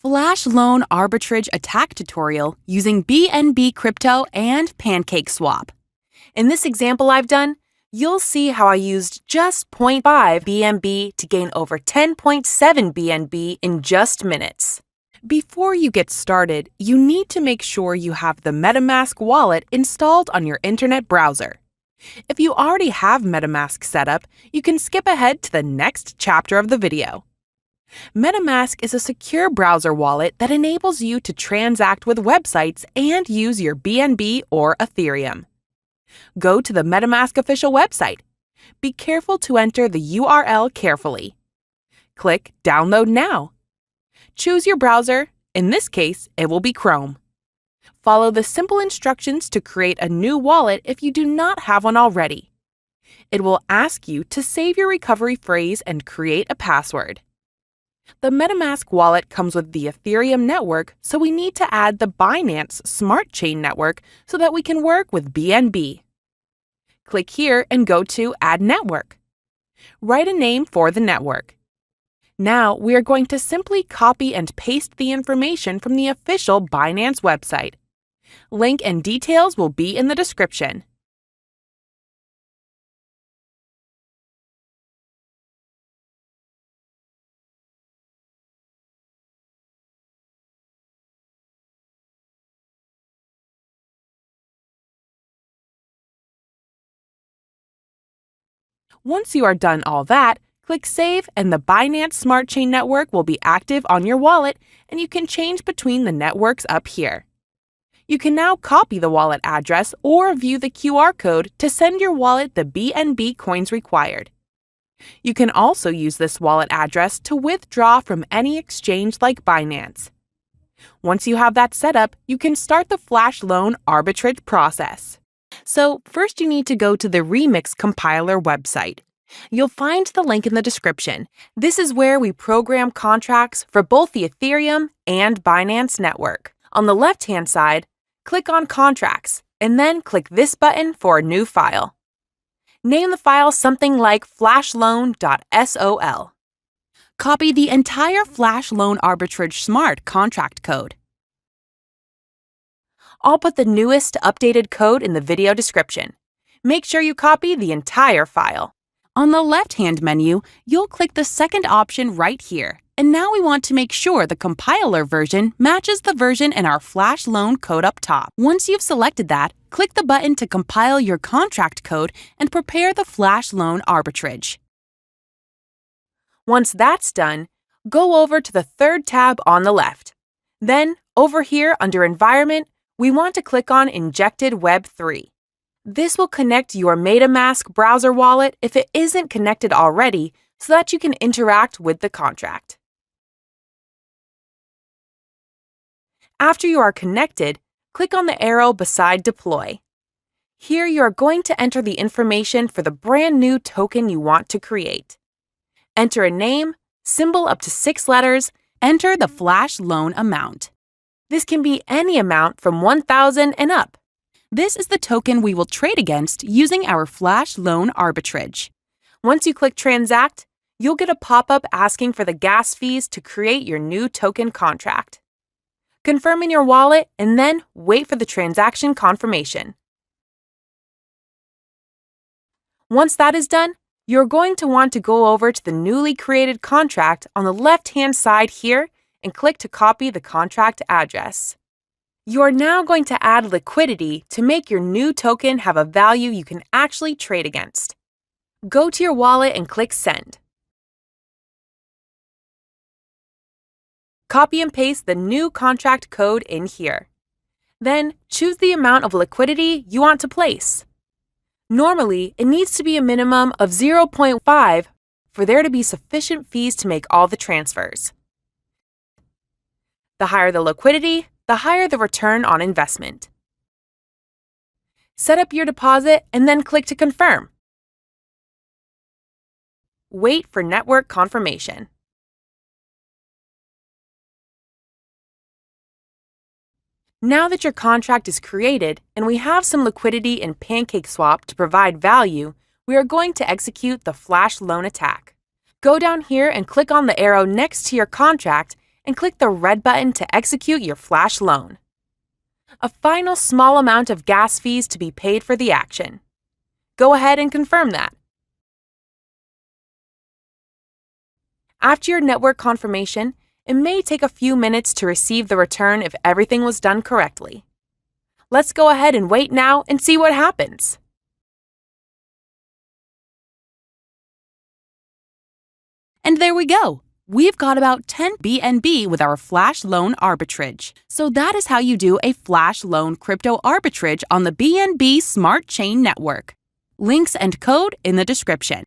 Flash Loan Arbitrage attack tutorial using BNB Crypto and PancakeSwap. In this example I've done, you'll see how I used just 0.5 BNB to gain over 10.7 BNB in just minutes. Before you get started, you need to make sure you have the Metamask wallet installed on your internet browser. If you already have Metamask set up, you can skip ahead to the next chapter of the video. Metamask is a secure browser wallet that enables you to transact with websites and use your BNB or Ethereum. Go to the Metamask official website. Be careful to enter the URL carefully. Click Download Now. Choose your browser. In this case, it will be Chrome. Follow the simple instructions to create a new wallet if you do not have one already. It will ask you to save your recovery phrase and create a password. The Metamask wallet comes with the Ethereum network, so we need to add the Binance Smart Chain network so that we can work with BNB. Click here and go to Add Network. Write a name for the network. Now we are going to simply copy and paste the information from the official Binance website. Link and details will be in the description. Once you are done all that, click Save and the Binance Smart Chain network will be active on your wallet and you can change between the networks up here. You can now copy the wallet address or view the QR code to send your wallet the BNB coins required. You can also use this wallet address to withdraw from any exchange like Binance. Once you have that set up, you can start the Flash Loan arbitrage process. So first you need to go to the Remix Compiler website. You'll find the link in the description. This is where we program contracts for both the Ethereum and Binance network. On the left-hand side, click on Contracts, and then click this button for a new file. Name the file something like flashloan.sol. Copy the entire Flash Loan Arbitrage Smart contract code. I'll put the newest updated code in the video description. Make sure you copy the entire file. On the left-hand menu, you'll click the second option right here. And now we want to make sure the compiler version matches the version in our Flash Loan code up top. Once you've selected that, click the button to compile your contract code and prepare the Flash Loan arbitrage. Once that's done, go over to the third tab on the left. Then, over here under Environment, we want to click on Injected Web 3. This will connect your Metamask browser wallet if it isn't connected already so that you can interact with the contract. After you are connected, click on the arrow beside Deploy. Here you are going to enter the information for the brand new token you want to create. Enter a name, symbol up to 6 letters, enter the Flash Loan amount. This can be any amount from 1,000 and up. This is the token we will trade against using our Flash Loan arbitrage. Once you click Transact, you'll get a pop-up asking for the gas fees to create your new token contract. Confirm in your wallet and then wait for the transaction confirmation. Once that is done, you're going to want to go over to the newly created contract on the left-hand side here and click to copy the contract address. You are now going to add liquidity to make your new token have a value you can actually trade against. Go to your wallet and click Send. Copy and paste the new contract code in here. Then choose the amount of liquidity you want to place. Normally, it needs to be a minimum of 0.5 for there to be sufficient fees to make all the transfers. The higher the liquidity, the higher the return on investment. Set up your deposit and then click to confirm. Wait for network confirmation. Now that your contract is created and we have some liquidity in PancakeSwap to provide value, we are going to execute the Flash Loan attack. Go down here and click on the arrow next to your contract and click the red button to execute your Flash loan. A final small amount of gas fees to be paid for the action. Go ahead and confirm that. After your network confirmation, it may take a few minutes to receive the return if everything was done correctly. Let's go ahead and wait now and see what happens. And there we go. We've got about 10 BNB with our Flash Loan Arbitrage. So that is how you do a Flash Loan crypto arbitrage on the BNB Smart Chain network. Links and code in the description.